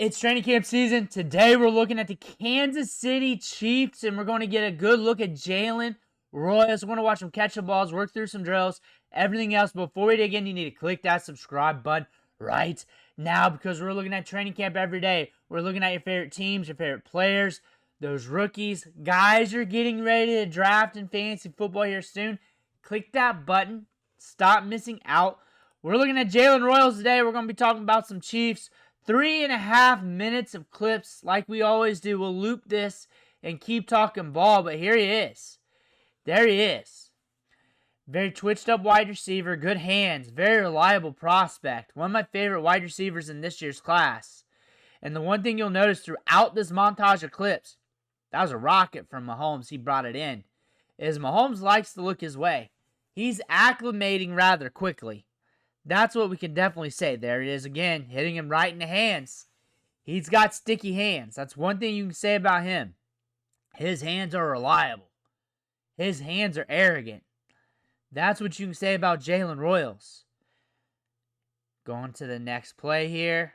It's training camp season. Today we're looking at the Kansas City Chiefs, and we're going to get a good look at Jalen Royals. We're going to watch them catch the balls, work through some drills, everything else. Before we dig in, you need to click that subscribe button right now because we're looking at training camp every day. We're looking at your favorite teams, your favorite players, those rookies, guys you're getting ready to draft in fantasy football here soon. Click that button. Stop missing out. We're looking at Jalen Royals today. We're going to be talking about some Chiefs. 3.5 minutes of clips like we always do. We'll loop this and keep talking ball, but here he is. There he is. Very twitched up wide receiver, good hands, very reliable prospect. One of my favorite wide receivers in this year's class. And the one thing you'll notice throughout this montage of clips, that was a rocket from Mahomes. He brought it in. Is Mahomes likes to look his way. He's acclimating rather quickly. That's what we can definitely say. There it is again, hitting him right in the hands. He's got sticky hands. That's one thing you can say about him. His hands are reliable. His hands are arrogant. That's what you can say about Jalen Royals. Going to the next play here.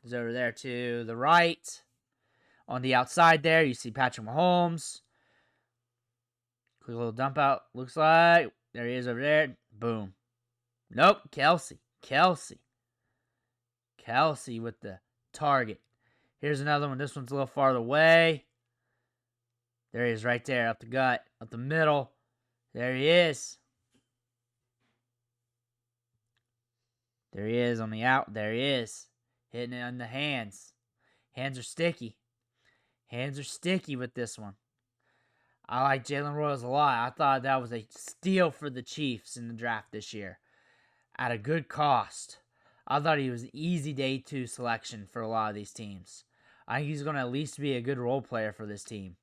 He's over there to the right. On the outside there, you see Patrick Mahomes. Quick little dump out. Looks like. There he is over there. Boom. Nope, Kelsey with the target. Here's another one. This one's a little farther away. There he is right there, up the gut, up the middle. There he is. There he is on the out. There he is. Hitting it on the hands. Hands are sticky. Hands are sticky with this one. I like Jalen Royals a lot. I thought that was a steal for the Chiefs in the draft this year. At a good cost. I thought he was an easy day 2 selection for a lot of these teams. I think he's going to at least be a good role player for this team.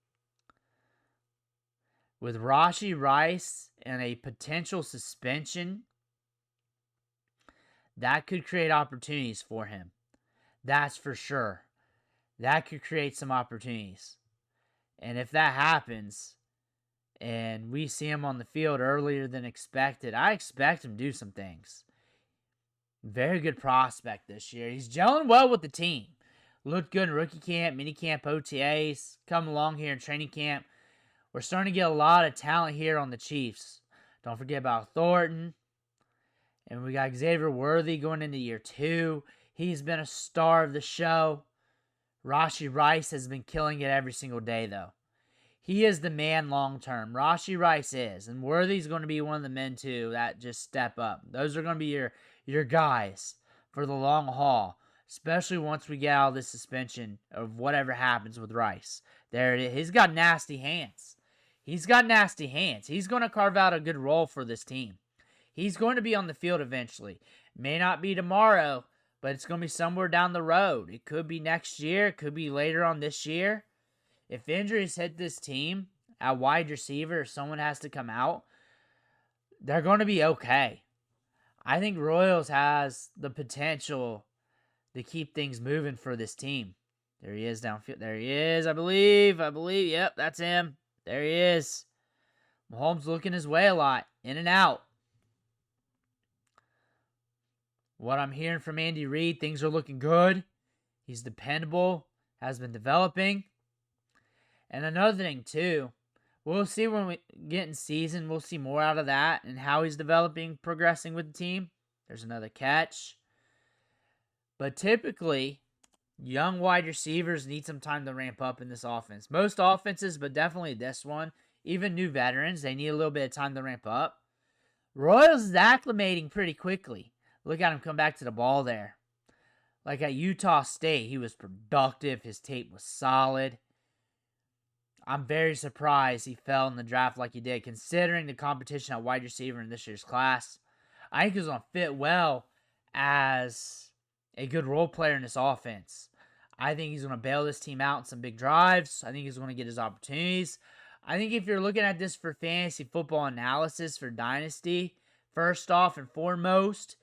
With Rashee Rice and a potential suspension, that could create opportunities for him. That's for sure. That could create some opportunities. And if that happens, and we see him on the field earlier than expected, I expect him to do some things. Very good prospect this year. He's gelling well with the team. Looked good in rookie camp, mini camp, OTAs. Come along here in training camp. We're starting to get a lot of talent here on the Chiefs. Don't forget about Thornton. And we got Xavier Worthy going into year 2. He's been a star of the show. Rashee Rice has been killing it every single day, though. He is the man long term. Rashee Rice is. And Worthy's going to be one of the men, too, that just step up. Those are going to be your guys for the long haul. Especially once we get out of this suspension of whatever happens with Rice. There it is. He's got nasty hands. He's got nasty hands. He's going to carve out a good role for this team. He's going to be on the field eventually. May not be tomorrow, but it's going to be somewhere down the road. It could be next year. It could be later on this year. If injuries hit this team at wide receiver, someone has to come out, they're going to be okay. I think Royals has the potential to keep things moving for this team. There he is downfield. There he is, I believe. Yep, that's him. There he is. Mahomes looking his way a lot. In and out. What I'm hearing from Andy Reid, things are looking good. He's dependable. Has been developing. And another thing, too, we'll see when we get in season. We'll see more out of that and how he's developing, progressing with the team. There's another catch. But typically, young wide receivers need some time to ramp up in this offense. Most offenses, but definitely this one. Even new veterans, they need a little bit of time to ramp up. Royals is acclimating pretty quickly. Look at him come back to the ball there. Like at Utah State, he was productive. His tape was solid. I'm very surprised he fell in the draft like he did, considering the competition at wide receiver in this year's class. I think he's going to fit well as a good role player in this offense. I think he's going to bail this team out in some big drives. I think he's going to get his opportunities. I think if you're looking at this for fantasy football analysis for Dynasty, first off and foremost,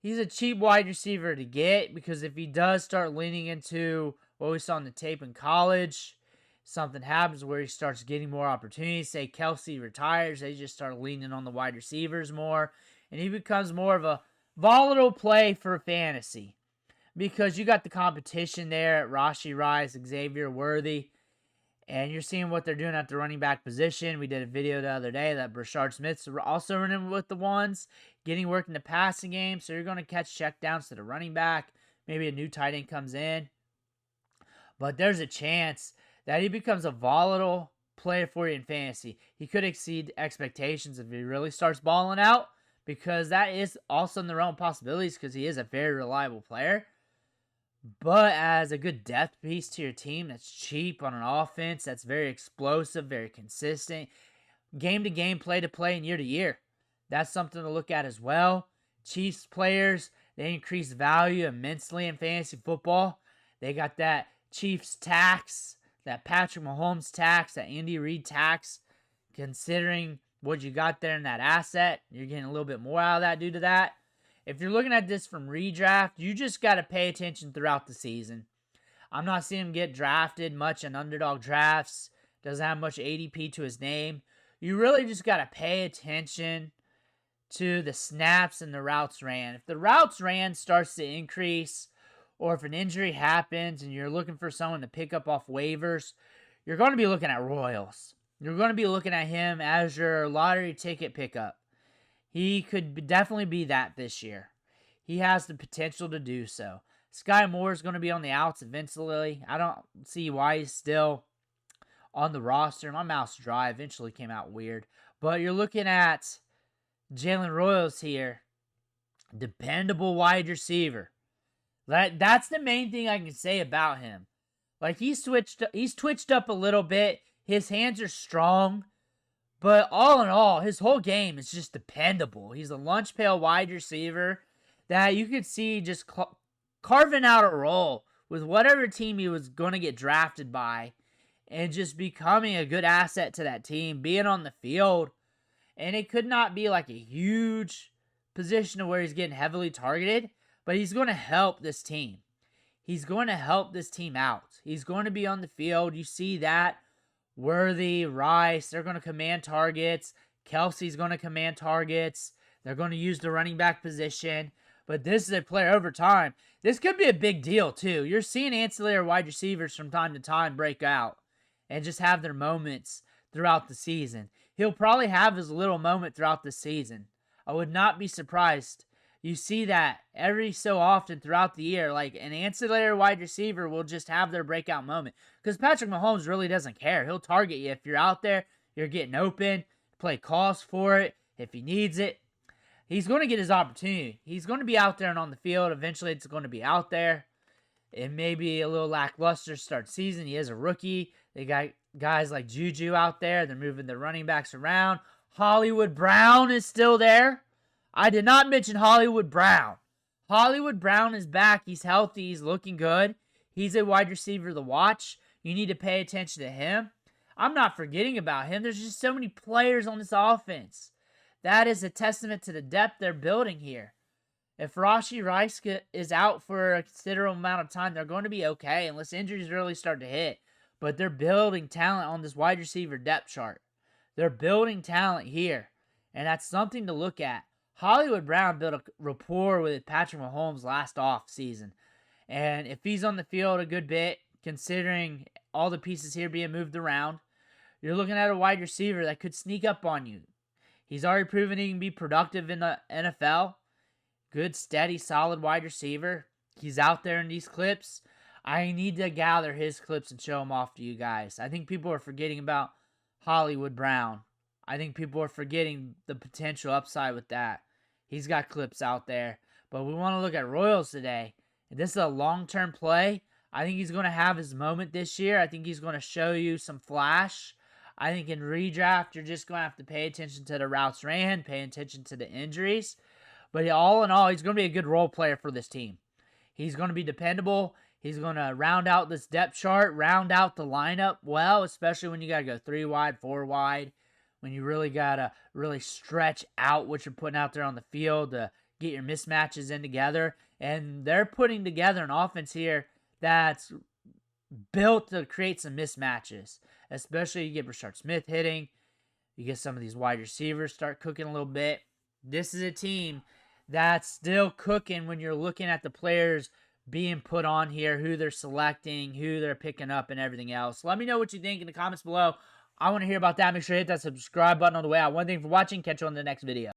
he's a cheap wide receiver to get because if he does start leaning into what we saw on the tape in college, something happens where he starts getting more opportunities. Say Kelsey retires, they just start leaning on the wide receivers more, and he becomes more of a volatile play for fantasy. because you got the competition there at Rashee Rice, Xavier Worthy, and you're seeing what they're doing at the running back position. We did a video the other day that Brashard Smith's also running with the ones, getting work in the passing game. So you're going to catch checkdowns to the running back. Maybe a new tight end comes in. But there's a chance that he becomes a volatile player for you in fantasy. He could exceed expectations if he really starts balling out, because that is also in the realm of possibilities because he is a very reliable player. But as a good depth piece to your team that's cheap on an offense, that's very explosive, very consistent, game to game, play to play, and year to year, that's something to look at as well. Chiefs players, they increase value immensely in fantasy football. They got that Chiefs tax, that Patrick Mahomes tax, that Andy Reid tax. Considering what you got there in that asset, you're getting a little bit more out of that due to that. If you're looking at this from redraft, you just got to pay attention throughout the season. I'm not seeing him get drafted much in underdog drafts. Doesn't have much ADP to his name. You really just got to pay attention to the snaps and the routes ran. If the routes ran starts to increase, or if an injury happens and you're looking for someone to pick up off waivers, you're going to be looking at Royals. You're going to be looking at him as your lottery ticket pickup. He could definitely be that this year. He has the potential to do so. Sky Moore is going to be on the outs eventually. I don't see why he's still on the roster. My mouse dry eventually came out weird. But you're looking at Jalen Royals here. Dependable wide receiver. That's the main thing I can say about him. Like, he's twitched up a little bit. His hands are strong. But all in all, his whole game is just dependable. He's a lunch pail wide receiver that you could see just carving out a role with whatever team he was going to get drafted by and just becoming a good asset to that team, being on the field. And it could not be like a huge position where he's getting heavily targeted, but he's going to help this team. He's going to help this team out. He's going to be on the field. You see that. Worthy, Rice, they're going to command targets. Kelsey's going to command targets. They're going to use the running back position. But this is a player over time. This could be a big deal, too. You're seeing ancillary wide receivers from time to time break out and just have their moments throughout the season. He'll probably have his little moment throughout the season. I would not be surprised. You see that every so often throughout the year. Like, an ancillary wide receiver will just have their breakout moment. Because Patrick Mahomes really doesn't care. He'll target you. If you're out there, you're getting open. Play calls for it. If he needs it, he's going to get his opportunity. He's going to be out there and on the field. Eventually, it's going to be out there. It may be a little lackluster start season. He is a rookie. They got guys like Juju out there. They're moving their running backs around. Hollywood Brown is still there. I did not mention Hollywood Brown. Hollywood Brown is back. He's healthy. He's looking good. He's a wide receiver to watch. You need to pay attention to him. I'm not forgetting about him. There's just so many players on this offense. That is a testament to the depth they're building here. If Rashee Rice is out for a considerable amount of time, they're going to be okay unless injuries really start to hit. But they're building talent on this wide receiver depth chart. They're building talent here. And that's something to look at. Hollywood Brown built a rapport with Patrick Mahomes last off season. And if he's on the field a good bit, considering all the pieces here being moved around, you're looking at a wide receiver that could sneak up on you. He's already proven he can be productive in the NFL. Good, steady, solid wide receiver. He's out there in these clips. I need to gather his clips and show them off to you guys. I think people are forgetting about Hollywood Brown. I think people are forgetting the potential upside with that. He's got clips out there. But we want to look at Royals today. And this is a long-term play. I think he's going to have his moment this year. I think he's going to show you some flash. I think in redraft, you're just going to have to pay attention to the routes ran, pay attention to the injuries. But all in all, he's going to be a good role player for this team. He's going to be dependable. He's going to round out this depth chart, round out the lineup well, especially when you got to go 3 wide, 4 wide. When you really got to really stretch out what you're putting out there on the field to get your mismatches in together. And they're putting together an offense here that's built to create some mismatches. Especially you get Brashard Smith hitting. You get some of these wide receivers start cooking a little bit. This is a team that's still cooking when you're looking at the players being put on here, who they're selecting, who they're picking up, and everything else. Let me know what you think in the comments below. I want to hear about that. Make sure you hit that subscribe button on the way out. One thing for watching. Catch you on the next video.